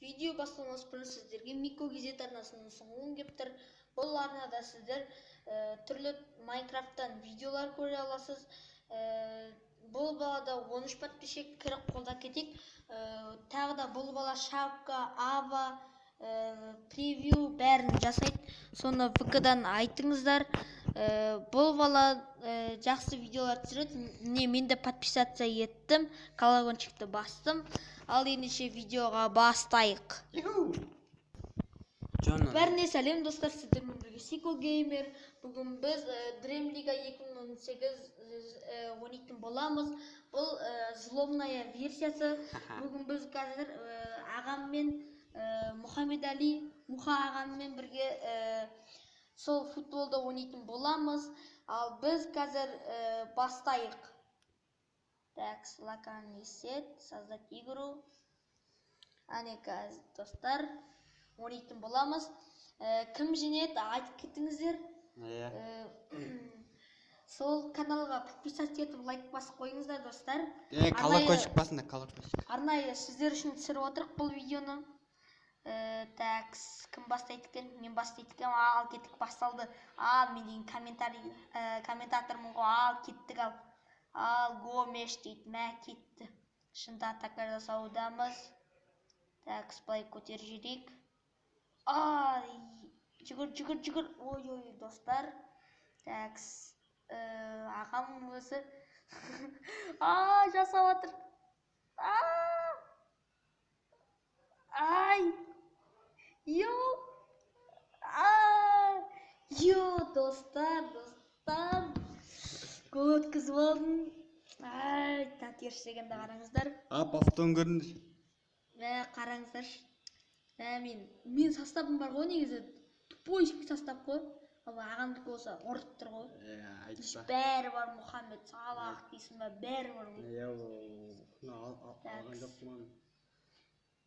Видео бастамас бұрын сіздерге Мико Кезет арнасының ұсынуын кеп тұр. Бұл арнада сіздер түрлі Майнкрафттан видеолар көре аласыз. Бұл балада 13 подписчик кіріп қолда кетек. Тағы да бұл бала шапка, ава, превью бәрін жасайды. Соны ВК-дан айтыңыздар. Бұл бала жақсы видеолар түсіреді. Мен де подписация еттім, колокольчикті бастым. Ал ендеше видеоға бастайық. Бәріне сәлем достар, сіздермен бірге Сико Геймер. Бүгін біз Dream Liga 2018 ойнайтын боламыз. Бұл злобная версиясы. Бүгін біз қазір ағаммен Мұхаммед Али, Мұха ағаммен бірге сол футболда ойнайтын боламыз. Ал біз қазір бастайық. Так, локальный сет, создать игру. Ане қазір достар, ойнайтын боламыз. Кім жеңеді, айтып кеттіңіздер. Сол каналға подписаться етіп, лайк басып қойыңыздар достар. Колокольчик басында, колокольчик. Арнайы сіздер үшін түсіріп отырық бұл видеоны. Так, кім бастайды екен? Мен бастайды екен. Ал кеттік, басталды. Ал мен деген комментатормын ғой. Ал кеттік ал. Ал Гомеш дейді, мә кетті. Шында атака жасаудамыз. Так, сплай көтер жүрек. Ай, жүгір. Ой, достар. Так, ағам өзі. Ай, жасап отыр. Ай, достар. Гол өткізіп алдым. Ай, терістегенді қараңыздар. Повтон көріңдер. Қараңыздар. Мен составым бар ғой, негізі тупой состав қой. Ағамдық болса ұрып тұр ғой. Бәрі бар, Мұхаммед Салах дейсің ба, бәрі бар ғой.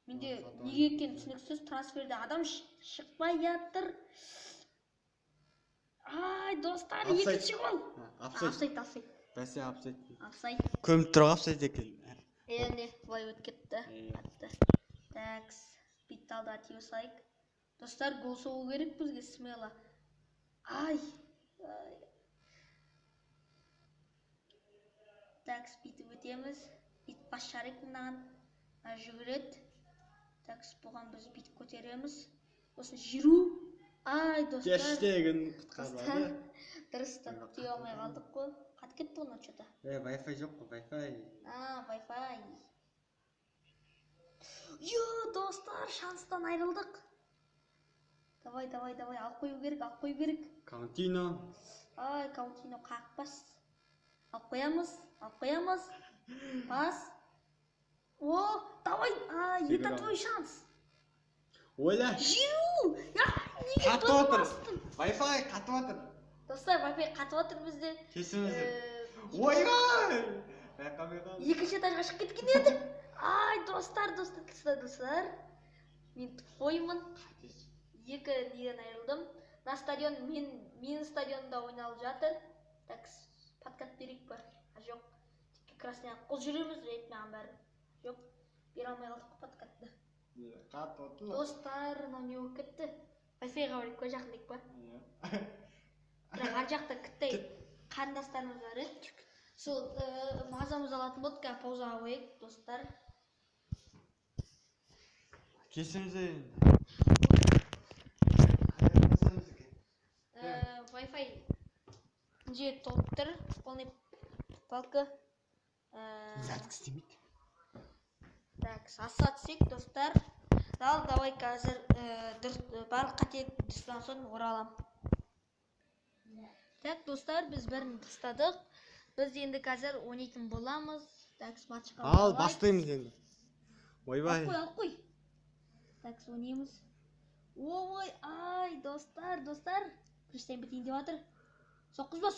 Менде неге екен түсініксіз, трансферде адам шықпай жатыр. Ай, достар, екінші гол. Апсайд. Бәсе апсайд. Апсайд. Көміп тұрға апсайд екен. Енді былай өт кетті. Такс, битталды ати осайық. Достар, гол соғу керек бізге смело. Ай. Такс, битіп өтеміз. Бит бас шарик мынаған жүгіреді. Такс, бұған біз битіп көтереміз. Осын жүру. Ай, достар. Кештеген құтқарбады. Дұрыстан түйе алмай қалдық қой. Қат кетті оны что-то. Wi-Fi жоқ қой, Wi-Fi. Wi-Fi. Достар, шанстан айрылдық. Давай, алып қою керек. Каунтино. Ай, Каунтино қақпас. Алып қоямыз. Пас. Давай, это твой шанс. Ойла. Жүру. Қатып отыр. Wi-Fi қатып отыр. Достар, Wi-Fi қатып отыр бізде. Кесіңіздер. Ойға! Екінші этажға шығып кеткен едік. Ай, достар. Мен тупоймын. Екі неден айырылдым. На стадион, мен стадионда ойналып жатыр. Так, подкат берейік бар. Жоқ. Красный қол жүреміз, етмеген бәрі. Жоқ, бер алмай қалдық подкатты. Қатып отыр. Достар, не болып кетті? Wi-Fi-ға барайық қой, жақындайық па? Бірақ ар жақта кіттай қандастарымыз бар еді. Сол мазамыз алатын болды, қазір паузаға қояйық, достар. Кесіңіздер. Wi-Fi жет толып тұр, полный палка. Запись істемейді. Так, аса түсек, достар. Давай қазір барлық қате дұрыстан соң оралам. Так, достар, біз бәрін дұрыстадық. Біз енді қазір ойнайтын боламыз. Так, матчқа Ал, бастаймыз енді. Ойбай. Алып қой. Так, ойнаймыз. Ой, ай, достар. Күрештен бітейін деп жатыр. Соққызба.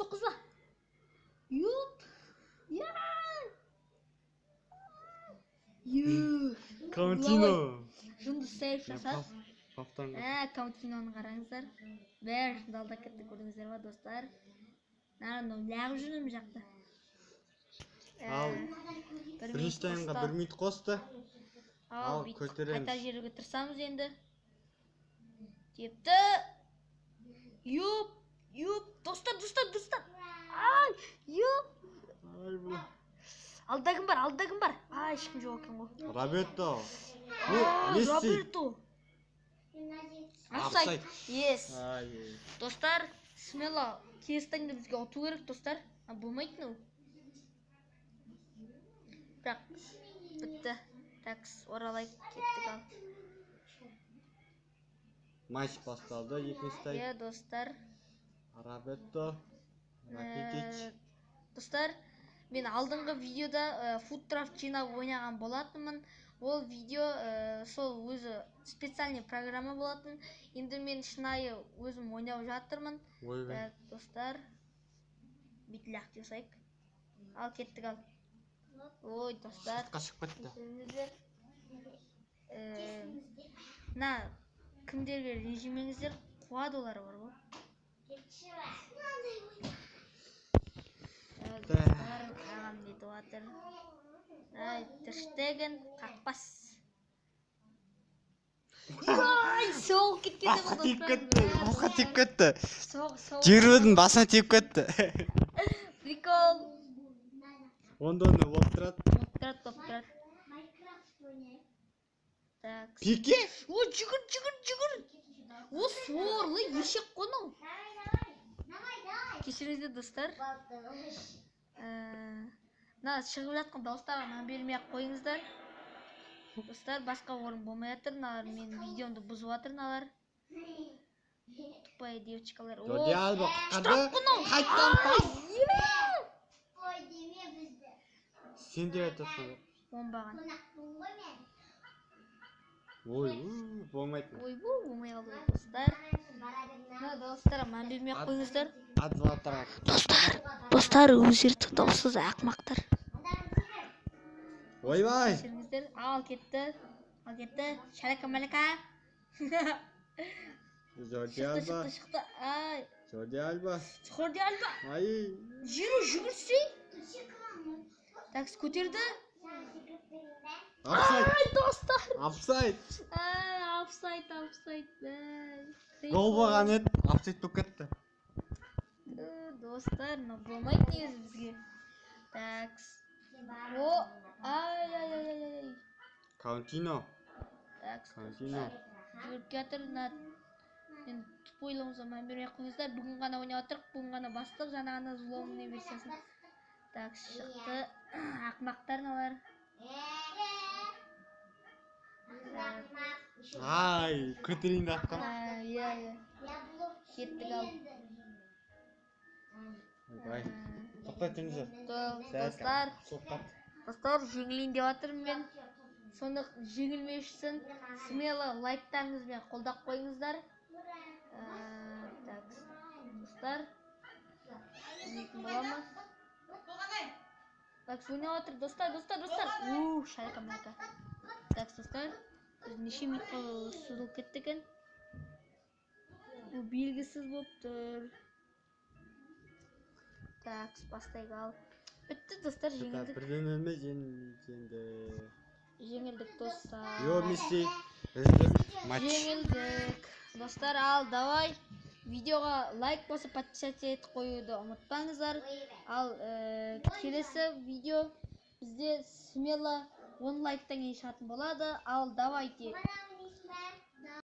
Каунтино. Жұндыз сәйіп жасады. Повтонға. Каунтиноны қараңыздар. Бәрі алдап кетті, көрдіңіздер ма, достар? Ләғып жүрмін жақта. Ал, бірінші таймға 1 минут қосты. Ал, Ал, көтереміз. қайта жерге тырсамыз енді. Депті. Юп, достар. Ай, юп. Ай, бұл. Алда кім бар? Ай, ешкім жоқ екен ғой. Роберто. Месси. Роберто. Офсайд. Yes. Ай. Достар, смело кестіңді бізге ұту керек, достар. Болмайды ну. Бірақ, бітті. Такс, оралайық, кеттік ал. Матч басталды, екінші тайм. Достар. Роберто. Ракетич. Достар, мен алдыңғы видеода фудтрафт жинап ойнаған болатынмын. Ол видео сол өзі специальный программа болатын. Енді мен шынайы өзім ойнап жатырмын. Достар, бетлях жасайық. Ал, кеттік ал. Ой, достар. Қашып кетті. Кімдерге режимеңіздер қуадылары бар ғой. Достар, қағам деді отыр. Терштеген қақпас. Соғып кеткенде Басқа тиіп кетті. Соғып. Жерлердің басына тиіп кетті. Прикол. Онда болып тұрады. Топ тұрады. Пике? О, жүгір. О, сорлы, ешек қону. Кешіріңіздер, достар. Шығып жатқан дауыстарға мән бермей ақ қойыңыздар. Достар, басқа орын болмай жатыр. Мен видеомды бұзып жатыр. Тупая девочкалар. Jordi Alba штраф қону. Қайттан пас. Сен де айтасың. Оңбаған. Ой, болмайды. Болмай қалды, достар. Достар, мән бермей ақ қойыңыздар. Достар, өздері даусыз ақмақтар. Ойбай. Кешіріңіздер. Ал кетті. Шалака-малака. Jordi Alba. Шықты. Ай. Jordi Alba. Ай. Жүгірсе. Такс, көтерді. Достар. Офсайд. Офсайд. Гол болған еді, офсайд болып кетті. Достар, болмайды негізі бізге. Такс. Ай. Каунтино. Такс. Жүгіріп кетір. Мен тупойлығымызға мән бермей қойыңыздар. Бүгін ғана ойнап отырық, бүгін ғана бастық, жаңа ғана зуломный версиясын. Такс, шықты. Ақмақтар налар. Ай, көтерейінді атқан. Кеттік ал. Бай. Тоқтай теңізі. Достар, жеңілейін деп жатырмын мен. Соны жеңілмей үшін смело лайктарыңызбен қолдап қойыңыздар. Достар. Бола ма? Так, ойнап жатыр, достар. Шайқа-майқа. Так, достар. Неше минутқа созылып кетті екен. Белгісіз болып тұр. Так, бастайық ал. Бітті, достар, жеңілдік. Бірден өлмей жеңді. Жеңілдік, достар. Месси. Жеңілдік. Достар, ал, давай. Видеоға лайк басып, подписаться етіп қоюды ұмытпаңыздар. Ал, келесі видео бізде смело 10 лайктан кейін шығатын болады. Ал, давайте.